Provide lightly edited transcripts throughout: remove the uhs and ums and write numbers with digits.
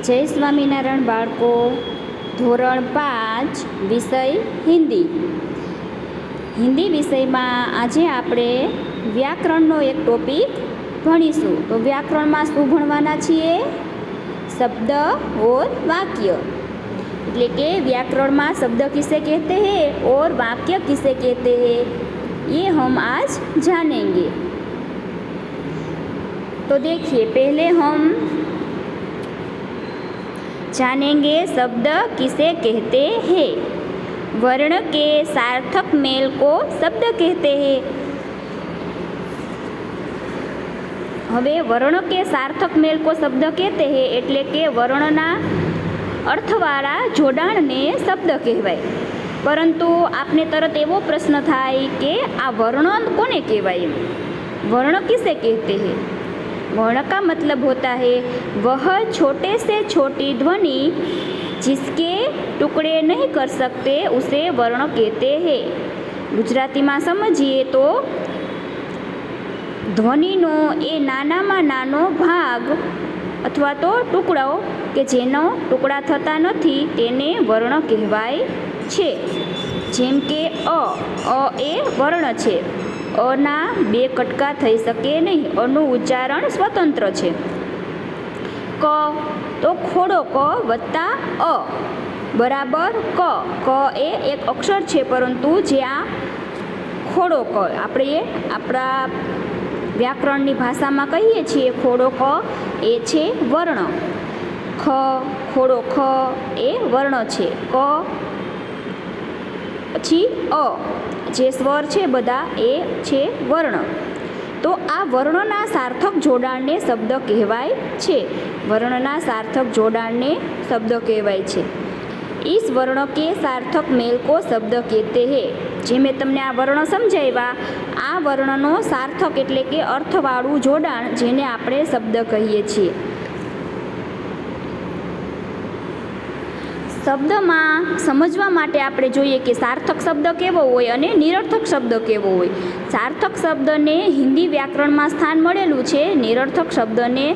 જય સ્વામિનારાયણ બાળકો, ધોરણ 5 વિષય હિન્દી વિષયમાં આજે આપણે વ્યાકરણનો એક ટોપિક ભણીશું. તો વ્યાકરણમાં શું ભણવાના છીએ? શબ્દ और वाक्य. એટલે કે व्याकरण शब्द किसे कहते हैं और वाक्य किसे कहते हैं, ये हम आज जानेंगे. तो देखिए, पहले हम जानेंगे शब्द किसे कहते हैं. वर्ण के सार्थक मेल को शब्द कहते हैं. હવે વર્ણ કે સાર્થક મેલ કો શબ્દ કહેતે હે એટલે કે વર્ણના અર્થવાળા જોડાણને શબ્દ કહેવાય. પરંતુ આપને તરત એવો પ્રશ્ન થાય કે આ વર્ણ કોને કહેવાય? वर्ण किसे कहते हैं? वर्ण का मतलब होता है वह छोटे से छोटी ध्वनि जिसके टुकड़े नहीं कर सकते उसे वर्ण कहते हैं. गुजराती में समझिए तो ध्वनिनो ए नानामां नानो भाग अथवा तो टुकड़ो के जेनो टुकड़ा थता नथी तेने वर्ण कहेवाय छे. जेम के अ ए वर्ण छे. अना बे कटका थई सके नहीं. अनु उच्चारण स्वतंत्र छे. क तो खोड़ो क वत्ता अ बराबर क ए एक अक्षर छे, परंतु ज्यां खोड़ो क आपणे आपणा व्याकरणनी भाषामां कहीए छीए खोड़ो क ए छे वर्ण. ख खोड़ो ख ए वर्ण छे. क पछी अ जे स्वर छे बधा ए छे वर्ण. तो आ वर्णना सार्थक जोडाणने शब्द कहेवाय छे. वर्णना सार्थक जोडाणने शब्द कहेवाय छे. इस वर्ण के सार्थक मेल को शब्द कहते हैं. जे मैं तमने आ वर्ण समझाव्या, आ वर्णनो सार्थक एटले के अर्थवाळुं जोडाण जेने आपणे शब्द कहीए छीए. शब्दमां समजवा माटे आपणे जोईए के सार्थक शब्द केवो होय अने निरर्थक शब्द केवो होय. सार्थक शब्दने हिंदी व्याकरणमां स्थान मळेलुं छे, निरर्थक शब्दने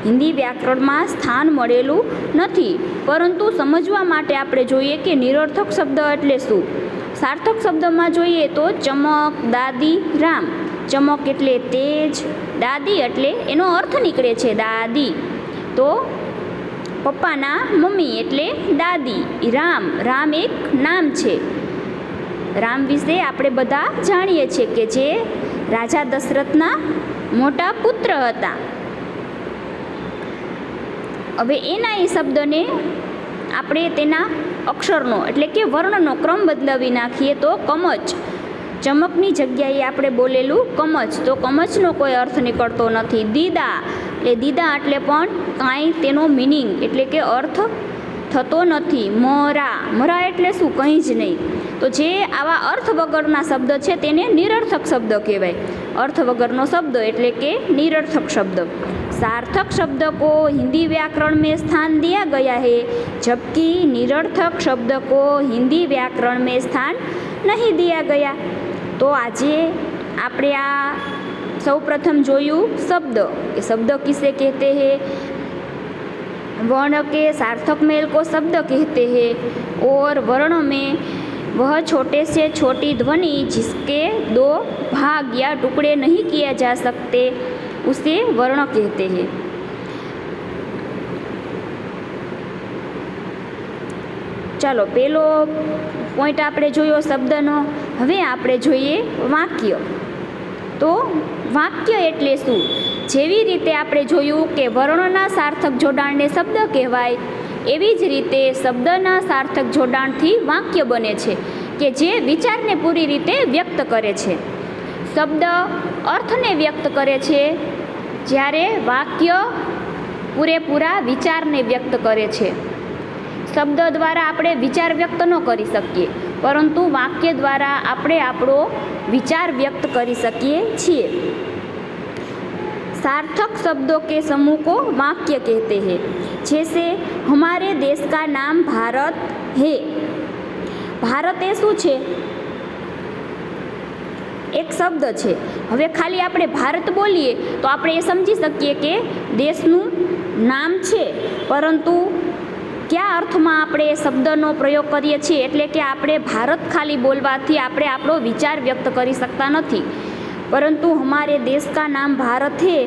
हिंदी व्याकरणमां स्थान मळेलुं नथी. परंतु समजवा माटे आपणे जोईए के निरर्थक शब्द एटले शुं. सार्थक शब्दमां जोईए तो चमक, दादी, राम. चमक एटले तेज, दादी एटले एनो अर्थ निकळे छे दादी. तो पप्पाना मम्मी एटले दादी. राम एक नाम छे. राम विषे आपणे बधा जाणीए छे के जे राजा दशरथना मोटा पुत्र हता. हवे एना ए शब्दने आपणे तेना अक्षरनो एटले के वर्णनो क्रम बदलावी नाखीए तो कमच. चमकनी जग्याए आपणे बोलेलुं कमच, तो कमचनो कोई अर्थ निकळतो नथी. दीदा दीदा एटले पण कांई तेनो मीनिंग एटले के अर्थ थतो नथी. मरा एटले शुं? कंई ज नहीं. तो जे आवा अर्थ वगरना शब्द छे तेने निरर्थक शब्द कहेवाय. अर्थ वगरनो शब्द एटले के निरर्थक शब्द. सार्थक शब्द को हिंदी व्याकरण में स्थान दिया गया है, जबकि निरर्थक शब्द को हिंदी व्याकरण में स्थान नहीं दिया गया. तो आजे आपणे आ सौ प्रथम जोयू शब्द. शब्द किसे कहते हैं? वर्ण के सार्थक मेल को शब्द कहते हैं. और वर्ण में वह छोटे से छोटी ध्वनि जिसके दो भाग या टुकड़े नहीं किए जा सकते उसे वर्ण कहते हैं. चलो पहलो पॉइंट आपणे जोयो शब्दनो. हवे आपणे जोईए वाक्य. तो वाक्य एटले शुं? जेवी रीते आपणे जोयुं के वर्णना सार्थक जोडाणने शब्द कहेवाय, एवी ज रीते शब्दना सार्थक जोडाणथी वाक्य बने छे के जे विचारने पूरी रीते व्यक्त करे छे. शब्द अर्थने व्यक्त करे छे, ज्यारे वाक्य पूरेपूरा विचारने व्यक्त करे छे. शब्द द्वारा आपणे विचार व्यक्त न करी सकीए, परंतु वाक्य द्वारा आपणे आपणो विचार व्यक्त करी सकीए छीए. सार्थक शब्दों के समूह को वाक्य कहते हैं. जैसे हमारे देश का नाम भारत है. भारत ए शुं छे? एक शब्द है। हवे खाली आपणे भारत बोलीए तो आपणे ए समझी सकीए के देशनुं નામ છે, પરંતુ કયા અર્થમાં આપણે એ શબ્દનો પ્રયોગ કરીએ છીએ, એટલે કે આપણે ભારત ખાલી બોલવાથી આપણે આપણો વિચાર વ્યક્ત કરી શકતા નથી, પરંતુ હમારે દેશ કા નામ ભારત હે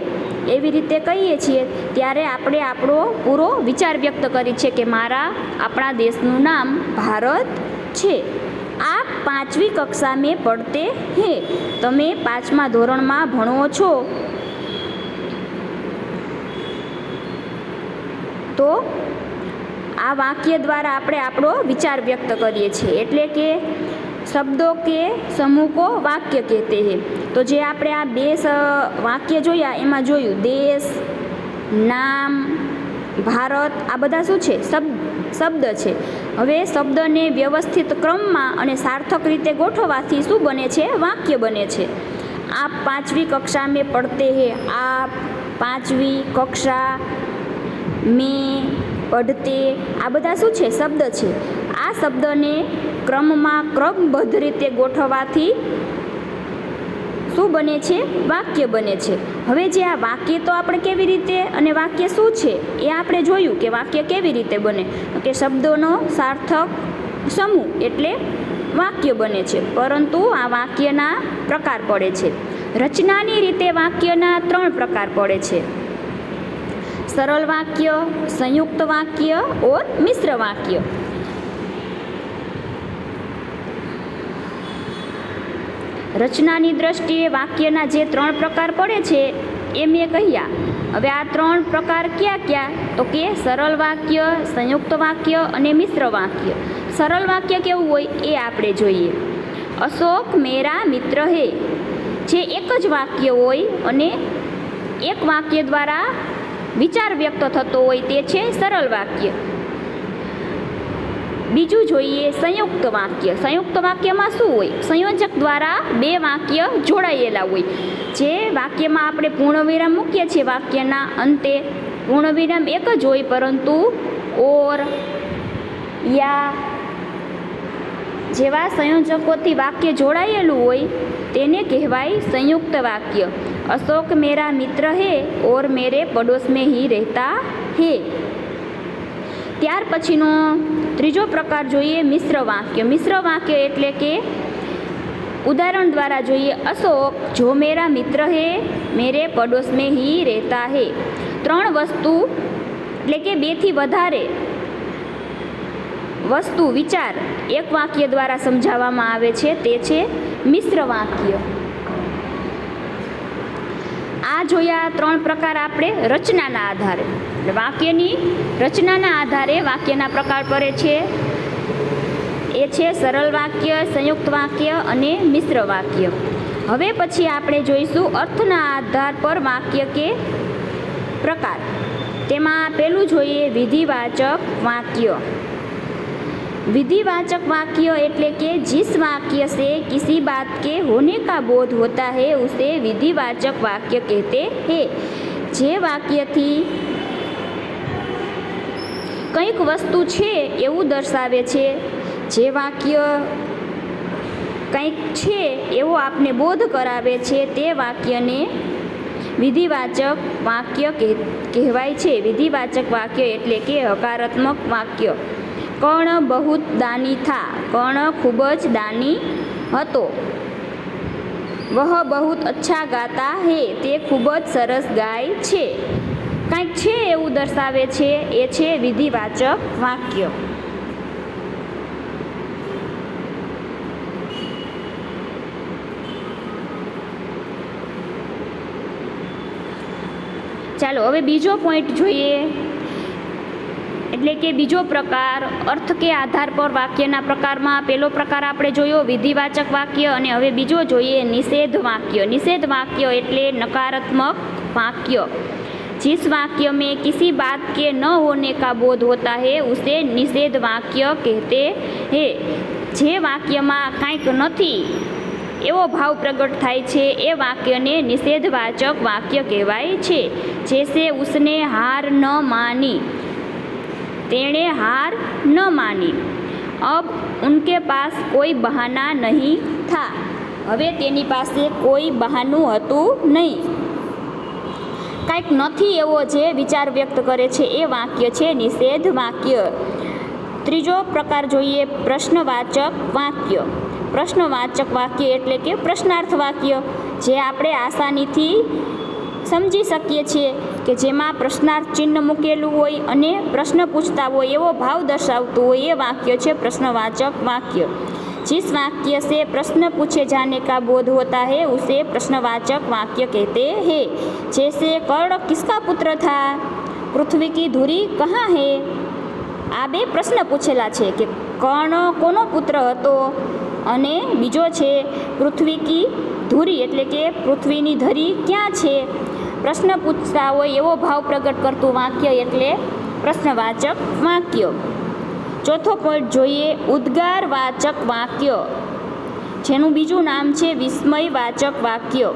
એવી રીતે કહીએ છીએ ત્યારે આપણે આપણો પૂરો વિચાર વ્યક્ત કરી છે કે આપણા દેશનું નામ ભારત છે. આપ 5વી કક્ષા મેં પડતે હે, તમે 5મા ધોરણમાં ભણો છો. તો આ વાક્ય દ્વારા આપણે આપણો વિચાર વ્યક્ત કરીએ છીએ, એટલે કે શબ્દો કે સમૂહ કો વાક્ય કહેતે હે. તો જે આપણે આ 2 વાક્ય જોયા એમાં જોયું દેશ, નામ, ભારત, આ બધા શું છે? શબ્દ છે. હવે શબ્દને વ્યવસ્થિત ક્રમમાં અને સાર્થક રીતે ગોઠવવાથી શું બને છે? વાક્ય બને છે. આપ 5વી કક્ષા મેં પડતે હે, આપ 5વી કક્ષા મેં પડતે, આ બધા શું છે? શબ્દ છે. આ શબ્દને ક્રમબદ્ધ રીતે ગોઠવવાથી શું બને છે? વાક્ય બને છે. હવે જે આ વાક્ય તો આપણે કેવી રીતે અને વાક્ય શું છે એ આપણે જોયું કે વાક્ય કેવી રીતે બને, કે શબ્દોનો સાર્થક સમૂહ એટલે વાક્ય બને છે. પરંતુ આ વાક્યના પ્રકાર પડે છે. રચનાની રીતે વાક્યના 3 પ્રકાર પડે છે: સરળ વાક્ય, સંયુક્ત વાક્ય और મિશ્ર વાક્ય. રચનાની દ્રષ્ટિએ વાક્યના જે 3 પ્રકાર પડે છે એ મેં કહ્યા. હવે આ 3 પ્રકાર ક્યાં? તો કે સરળ વાક્ય, સંયુક્ત વાક્ય અને મિશ્ર વાક્ય. સરળ વાક્ય કેવું હોય એ આપણે જોઈએ. અશોક મેરા મિત્ર હે, જે એક જ વાક્ય હોય અને એક વાક્ય દ્વારા વિચાર વ્યક્ત થતો હોય તે છે સરળ વાક્ય. બીજું જોઈએ સંયુક્ત વાક્ય. સંયુક્ત વાક્યમાં શું હોય? સંયોજક દ્વારા 2 વાક્ય જોડાયેલા હોય. જે વાક્યમાં આપણે પૂર્ણવિરામ મૂકીએ છીએ વાક્યના અંતે, પૂર્ણવિરામ એક જ હોય, પરંતુ ઓર, યા જેવા સંયોજકોથી વાક્ય જોડાયેલું હોય તેને કહેવાય સંયુક્ત વાક્ય. અશોક મેરા મિત્ર હે ઓર મેરે પડોસ મેં હી રહેતા હે. ત્યાર પછીનો ત્રીજો પ્રકાર જોઈએ મિશ્ર વાક્ય. મિશ્ર વાક્ય એટલે કે ઉદાહરણ દ્વારા જોઈએ. અશોક જો મેરા મિત્ર હે મેરે પડોસ મેં હી રહેતા હે. 3 વસ્તુ એટલે કે 2 થી વધારે વસ્તુ, વિચાર એક વાક્ય દ્વારા સમજાવવામાં આવે છે તે છે મિશ્ર વાક્ય. આ જોયા 3 પ્રકાર આપણે રચનાના આધારે. વાક્યની રચનાના આધારે વાક્યના પ્રકાર પડે છે. એ છે સરળ વાક્ય, સંયુક્ત વાક્ય અને મિશ્ર વાક્ય. હવે પછી આપણે જોઈશું અર્થના આધાર પર વાક્ય કે પ્રકાર. તેમાં પહેલું જોઈએ વિધિવાચક વાક્ય. विधिवाचक वाक्य એટલે કે जिस वाक्य से किसी बात के होने का बोध होता है उसे विधिवाचक वाक्य कहते हैं. જે વાક્યથી કંઈક વસ્તુ છે એવું દર્શાવે છે, જે વાક્ય કંઈક છે એવો આપને બોધ કરાવે છે, તે વાક્યને વિધિવાચક વાક્ય કહેવાય છે. વિધિવાચક વાક્ય એટલે કે હકારાત્મક વાક્ય. કર્ણ બહુત દાની થા, કર્ણ ખૂબ જ દાની હતો. વહ બહુત અચ્છા ગાતા હે, તે ખૂબ જ સરસ ગાય છે. કંઈક છે એવું દર્શાવે છે, એ છે વિધિવાચક વાક્ય. ચાલો હવે બીજો પોઈન્ટ જોઈએ, એટલે કે બીજો પ્રકાર અર્થ કે આધાર પર વાક્યના પ્રકારમાં પહેલો પ્રકાર આપણે જોયો વિધિવાચક વાક્ય, અને હવે બીજો જોઈએ નિષેધ વાક્ય. નિષેધ વાક્ય એટલે નકારાત્મક वाक्य. जिस वाक्य में किसी बात के न होने का बोध होता है उसे निषेध वाक्य कहते हैं. જે વાક્યમાં કાંઈક નથી એવો ભાવ પ્રગટ થાય છે એ વાક્યને નિષેધવાચક વાક્ય કહેવાય છે. जैसे उसने हार न मानी, तेणे हार न मानी. अब उनके पास कोई बहाना नहीं था, હવે તેની પાસે કોઈ બહાનું હતું નહીં. કાંઈક નથી એવો જે વિચાર વ્યક્ત કરે છે એ વાક્ય છે નિષેધ વાક્ય. ત્રીજો પ્રકાર જોઈએ પ્રશ્નવાચક વાક્ય. પ્રશ્નવાચક વાક્ય એટલે કે પ્રશ્નાર્થ વાક્ય, જે આપણે આસાનીથી સમજી શકીએ છીએ કે જેમાં પ્રશ્નાર્થ ચિહ્ન મૂકેલું હોય અને પ્રશ્ન પૂછતા હોય એવો ભાવ દર્શાવતું હોય એ વાક્ય છે પ્રશ્નવાચક વાક્ય. जिस वाक्य से प्रश्न पूछे जाने का बोध होता है उसे प्रश्नवाचक वाक्य कहते हैं. जैसे कर्ण किसका पुत्र था, पृथ्वी की धुरी कहाँ है. આ બે પ્રશ્ન પૂછેલા છે કે કર્ણ કોનો પુત્ર હતો અને બીજો છે પૃથ્વી કી ધુરી એટલે કે પૃથ્વીની ધરી ક્યાં છે. પ્રશ્ન પૂછતા હોય એવો ભાવ પ્રગટ કરતું વાક્ય એટલે પ્રશ્નવાચક વાક્ય. ચોથો પોઈન્ટ જોઈએ ઉદ્ગારવાચક વાક્ય, જેનું બીજું નામ છે વિસ્મયવાચક વાક્ય.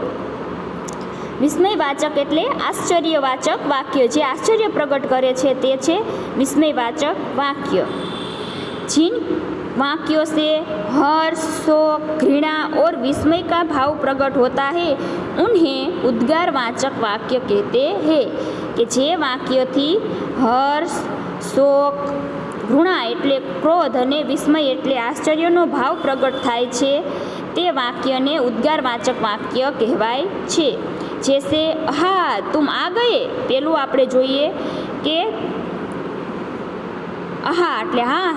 વિસ્મયવાચક એટલે આશ્ચર્યવાચક વાક્ય, જે આશ્ચર્ય પ્રગટ કરે છે તે છે વિસ્મયવાચક वाक्य. जिन वाक्यों से हर्ष, शोक, घृणा और विस्मय का भाव प्रकट होता है उन्हें उद्गारवाचक वाक्य कहते हैं. કે જે વાક્યથી હર્ષ, શોક, ઘૃણા એટલે ક્રોધ અને વિસ્મય એટલે આશ્ચર્યનો ભાવ પ્રગટ થાય છે તે વાક્યને ઉદ્ગારવાચક વાક્ય કહેવાય છે. જેસે હા તુમ આ ગયે, પેલું આપણે જોઈએ કે હા એટલે હા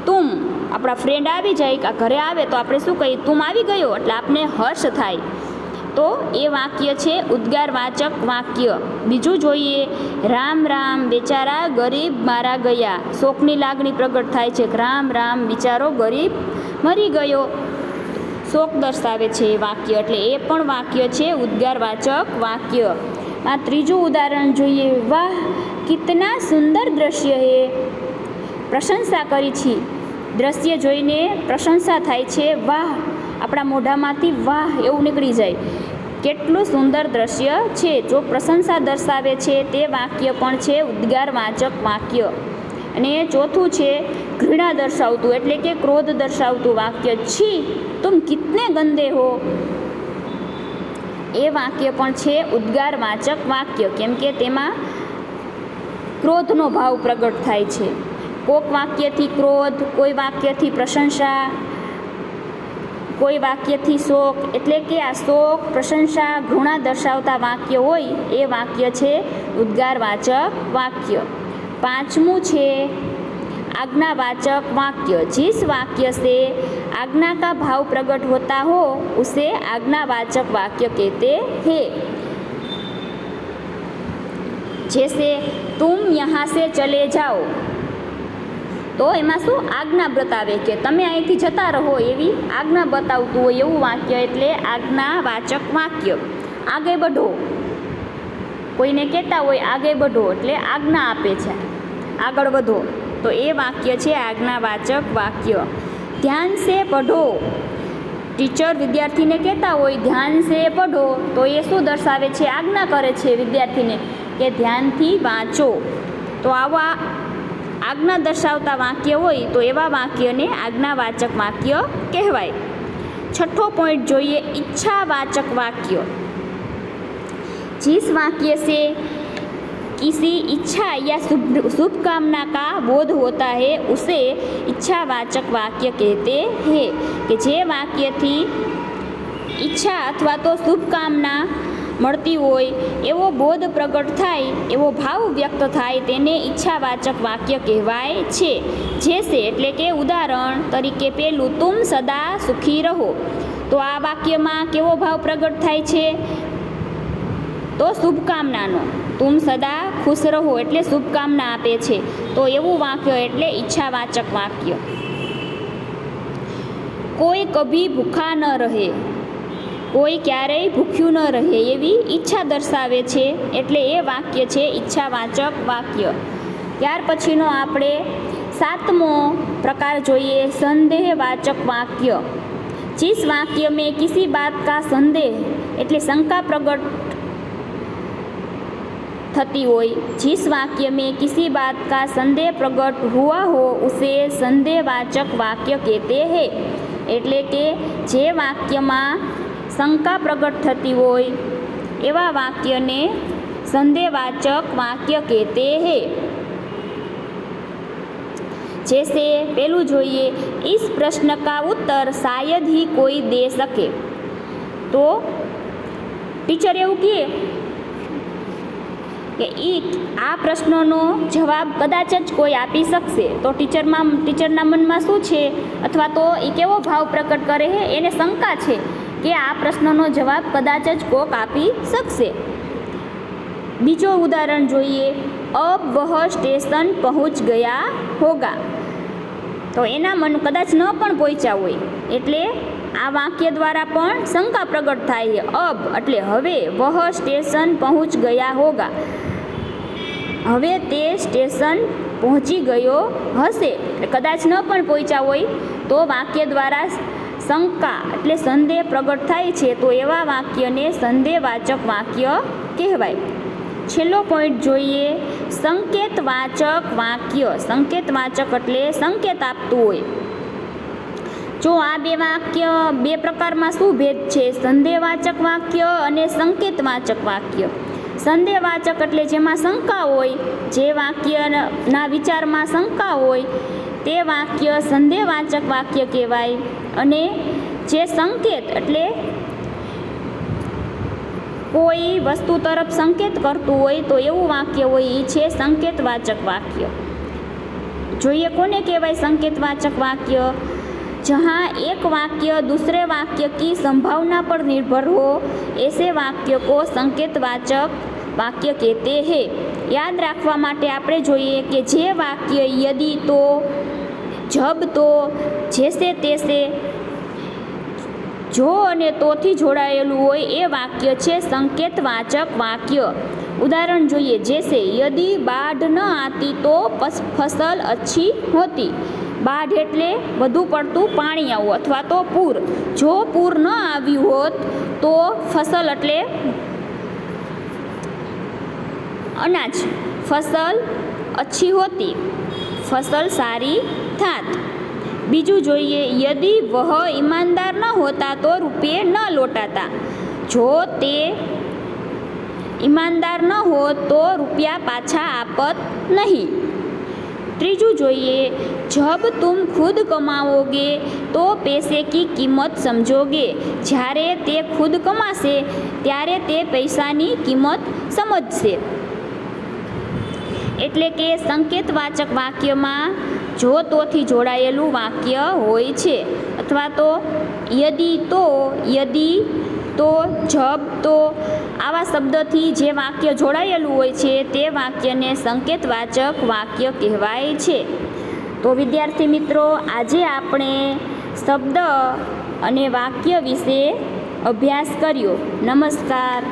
તુમ આપણા ફ્રેન્ડ આવી જાય ઘરે આવે તો આપણે શું કહીએ, તુમ આવી ગયો એટલે આપને હર્ષ થાય, તો એ વાક્ય છે ઉદ્ગારવાચક વાક્ય. બીજું જોઈએ રામ રામ બેચારા ગરીબ મારા ગયા, શોકની લાગણી પ્રગટ થાય છે, રામ રામ બિચારો ગરીબ મરી ગયો, શોક દર્શાવે છે એ વાક્ય, એટલે એ પણ વાક્ય છે ઉદ્ગારવાચક વાક્ય. આ ત્રીજું ઉદાહરણ જોઈએ વાહ કિતના સુંદર દ્રશ્ય હે, પ્રશંસા કરી છે, દ્રશ્ય જોઈને પ્રશંસા થાય છે, વાહ આપણા મોઢામાંથી વાહ એવું નીકળી જાય, કેટલું સુંદર દ્રશ્ય છે. જો પ્રશંસા દર્શાવે છે તે વાક્ય પણ છે ઉદ્ગારવાચક વાક્ય. અને ચોથું છે ઘૃણા દર્શાવતું એટલે કે ક્રોધ દર્શાવતું વાક્ય, છી તુમ કિતને ગંદે હો, એ વાક્ય પણ છે ઉદ્ગારવાચક વાક્ય, કેમ કે તેમાં ક્રોધનો ભાવ પ્રગટ થાય છે. કોઈક વાક્યથી ક્રોધ, કોઈ વાક્યથી પ્રશંસા, કોઈ વાક્યથી શોક, એટલે કે આ શોક, પ્રશંસા, ઘૃણા દર્શાવતા વાક્ય હોય એ વાક્ય છે ઉદ્ગારવાચક વાક્ય. પાંચમું છે आज्ञावाचक वाक्य. जिस वाक्य से आज्ञा का भाव प्रकट होता हो उसे आज्ञावाचक वाक्य कहते हैं. जैसे तुम यहाँ से चले जाओ, તો એમાં શું આજ્ઞા બતાવે કે તમે અહીંથી જતા રહો એવી આજ્ઞા બતાવતું હોય એવું વાક્ય એટલે આજ્ઞાવાચક વાક્ય. આગે બઢો, કોઈને કહેતા હોય આગે બઢો એટલે આજ્ઞા આપે છે આગળ વધો, તો એ વાક્ય છે આજ્ઞાવાચક વાક્ય. ધ્યાન સે પઢો, ટીચર વિદ્યાર્થીને કહેતા હોય ધ્યાન સે પઢો, તો એ શું દર્શાવે છે, આજ્ઞા કરે છે વિદ્યાર્થીને કે ધ્યાનથી વાંચો. તો આવા આજ્ઞા દર્શાવતા વાક્ય હોય તો એવા વાક્યને આજ્ઞાવાચક વાક્ય કહેવાય. છઠ્ઠો પોઈન્ટ જોઈએ ઈચ્છાવાચક वाक्य. जिस वाक्य से किसी इच्छा या शुभकामना का बोध होता है उसे इच्छावाचक वाक्य कहते हैं. કે જે વાક્યથી ઈચ્છા અથવા તો શુભકામના મળતી હોય એવો બોધ પ્રગટ થાય, એવો ભાવ વ્યક્ત થાય તેને ઈચ્છાવાચક વાક્ય કહેવાય છે. જેસે એટલે કે ઉદાહરણ તરીકે પેલું તુમ સદા સુખી રહો, તો આ વાક્યમાં કેવો ભાવ પ્રગટ થાય છે, તો શુભકામનાનો, તુમ સદા ખુશ રહો એટલે શુભકામના આપે છે, તો એવું વાક્ય એટલે ઈચ્છાવાચક વાક્ય. કોઈ કભી ભૂખા ન રહે, કોઈ ક્યારેય ભૂખ્યું ન રહે એવી ઈચ્છા દર્શાવે છે એટલે એ વાક્ય છે ઈચ્છાવાચક વાક્ય. ત્યાર પછીનો આપણે સાતમો પ્રકાર જોઈએ સંદેહવાચક વાક્ય. जिस वाक्य में किसी बात का संदेह એટલે શંકા પ્રગટ थती होय, जिस वाक्य में किसी बात का संदेह प्रकट हुआ हो उसे संदेहवाचक वाक्य कहते हैं. એટલે કે જે વાક્યમાં શંકા પ્રગટ થતી હોય एवा वाक्य ने संदेहवाचक वाक्य कहते हैं। जैसे पहलू जोइए, इस प्रश्न का उत्तर शायद ही कोई दे सके। तो टीचर एवं कहे कि आ प्रश्नों जवाब कदाच ज कोई आपी सकशे, तो टीचरना मन में शू छे अथवा तो ए केवो भाव प्रकट करे है, एने शंका छे कि आ प्रश्नों जवाब कदाच ज कोक आपी सकशे। बीजो उदाहरण जोईए, अब वह स्टेशन पहुँच गया होगा, तो एना मन कदाच न पण पहोंच्या होय, एटले आ वाक्य द्वारा पण शंका प्रगट थाय है। अब एटले हवे, वह स्टेशन पहुँच गया होगा, हवे ते स्टेशन पहुँची गयो हशे, कदाच न पण पहोंच्या होय तो वाक्य द्वारा शंका एटले संदेह प्रगट थाय छे, तो एवा वाक्य ने संदेहवाचक वाक्य कहेवाय। छेल्लो पॉइंट जोईए, संकेतवाचक वाक्य। संकेतवाचक एटले संकेत आपतुं होय। जो आ बे वाक्य बे प्रकार में शू भेद छे, संदेहवाचक वाक्य अने संकेतवाचक वाक्य। संदेहवाचक एटले जेमां शंका होय, जे वाक्यना विचार में शंका होय ते वाक्य संदेहवाचक वाक्य कहेवाय। अने जे संकेत एटले कोई वस्तु तरफ संकेत करतुं होय तो एवुं वाक्य होय ए छे संकेतवाचक वाक्य। जोईए कोने कहेवाय संकेतवाचक वाक्य? जहाँ एक वाक्य दूसरे वाक्य की संभावना पर निर्भर हो, ऐसे वाक्य को संकेतवाचक वाक्य कहते हैं। याद रखवा माटे आपणे जोईए कि जे वाक्य यदि तो, जब तो, जैसे तैसे, जो अने तो थी जोड़ायेलुं होय ए वाक्य छे संकेतवाचक वाक्य। उदाहरण जोईए, जैसे यदि बाढ़ न आती तो फसल अच्छी होती। बाढ़ एटले वधु पड़तुं पाणी आवुं अथवा तो पूर। जो पूर न आव्युं होत तो फसल एटले अनाज, फसल अच्छी होती, फसल सारी थात। बीजू जोईए, यदि वह ईमानदार न होता तो रुपये न लौटाता। जो ते ईमानदार न हो तो रुपया पाछा आपत नहीं। तीजू जोईए, जब तुम खुद कमाओगे तो पैसे की कीमत समझोगे। ज्यारे ते खुद कमाशे त्यारे ते पैसानी कीमत समझशे। एटले के संकेतवाचक वाक्य में जो तो थी जोड़ायेलुं वाक्य होय छे, अथवा तो यदि तो, जब तो, आवा शब्दथी जे वाक्य जोड़ायेलुं होय छे ते वाक्य ने संकेतवाचक वाक्य कहेवाय छे। तो विद्यार्थी मित्रों, आजे आपणे शब्द अने वाक्य विषे अभ्यास कर्यो। नमस्कार।